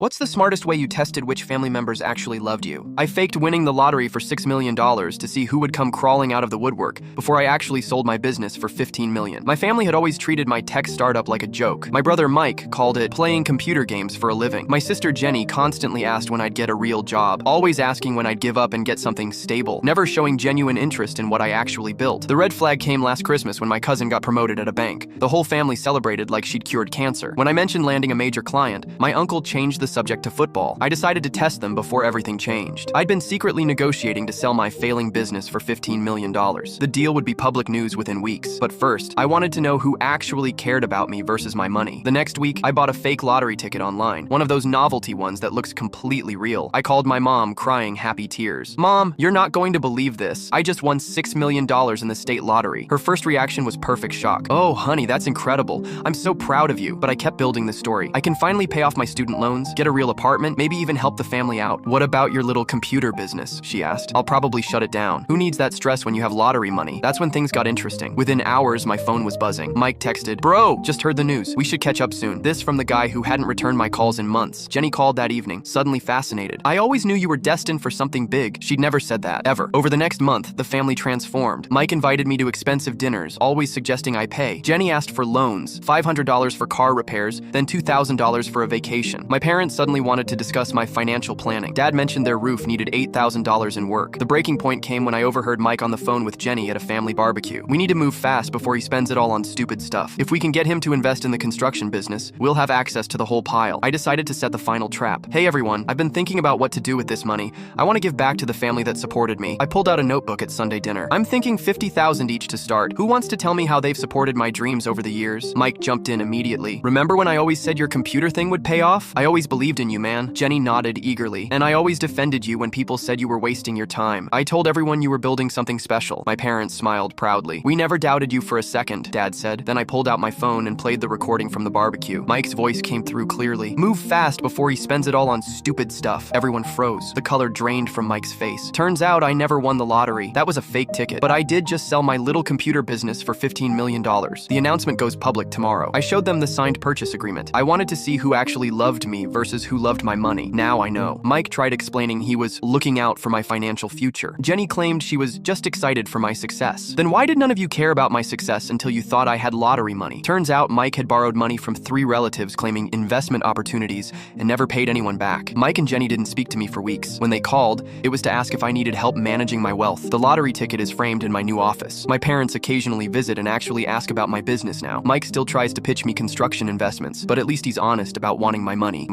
What's the smartest way you tested which family members actually loved you? I faked winning the lottery for $6 million to see who would come crawling out of the woodwork before I actually sold my business for $15 million. My family had always treated my tech startup like a joke. My brother Mike called it playing computer games for a living. My sister Jenny constantly asked when I'd get a real job, always asking when I'd give up and get something stable, never showing genuine interest in what I actually built. The red flag came last Christmas when my cousin got promoted at a bank. The whole family celebrated like she'd cured cancer. When I mentioned landing a major client, my uncle changed the subject to football. I decided to test them before everything changed. I'd been secretly negotiating to sell my failing business for $15 million. The deal would be public news within weeks. But first, I wanted to know who actually cared about me versus my money. The next week, I bought a fake lottery ticket online, one of those novelty ones that looks completely real. I called my mom, crying happy tears. "Mom, you're not going to believe this. I just won $6 million in the state lottery." Her first reaction was perfect shock. "Oh, honey, that's incredible. I'm so proud of you." But I kept building the story. "I can finally pay off my student loans, get a real apartment, maybe even help the family out." "What about your little computer business?" she asked. "I'll probably shut it down. Who needs that stress when you have lottery money?" That's when things got interesting. Within hours, my phone was buzzing. Mike texted, "Bro, just heard the news. We should catch up soon." This from the guy who hadn't returned my calls in months. Jenny called that evening, suddenly fascinated. "I always knew you were destined for something big." She'd never said that, ever. Over the next month, the family transformed. Mike invited me to expensive dinners, always suggesting I pay. Jenny asked for loans, $500 for car repairs, then $2,000 for a vacation. My parents suddenly wanted to discuss my financial planning. Dad mentioned their roof needed $8,000 in work. The breaking point came when I overheard Mike on the phone with Jenny at a family barbecue. "We need to move fast before he spends it all on stupid stuff. If we can get him to invest in the construction business, we'll have access to the whole pile." I decided to set the final trap. "Hey everyone, I've been thinking about what to do with this money. I want to give back to the family that supported me." I pulled out a notebook at Sunday dinner. "I'm thinking $50,000 each to start. Who wants to tell me how they've supported my dreams over the years?" Mike jumped in immediately. "Remember when I always said your computer thing would pay off? I always believed in you, man." Jenny nodded eagerly. "And I always defended you when people said you were wasting your time. I told everyone you were building something special." My parents smiled proudly. "We never doubted you for a second," Dad said. Then I pulled out my phone and played the recording from the barbecue. Mike's voice came through clearly. "Move fast before he spends it all on stupid stuff." Everyone froze. The color drained from Mike's face. "Turns out I never won the lottery. That was a fake ticket. But I did just sell my little computer business for $15 million. The announcement goes public tomorrow." I showed them the signed purchase agreement. I wanted to see who actually loved me versus who loved my money. Now I know. Mike tried explaining he was looking out for my financial future. Jenny claimed she was just excited for my success. "Then why did none of you care about my success until you thought I had lottery money?" Turns out Mike had borrowed money from 3 relatives claiming investment opportunities and never paid anyone back. Mike and Jenny didn't speak to me for weeks. When they called, it was to ask if I needed help managing my wealth. The lottery ticket is framed in my new office. My parents occasionally visit and actually ask about my business now. Mike still tries to pitch me construction investments, but at least he's honest about wanting my money.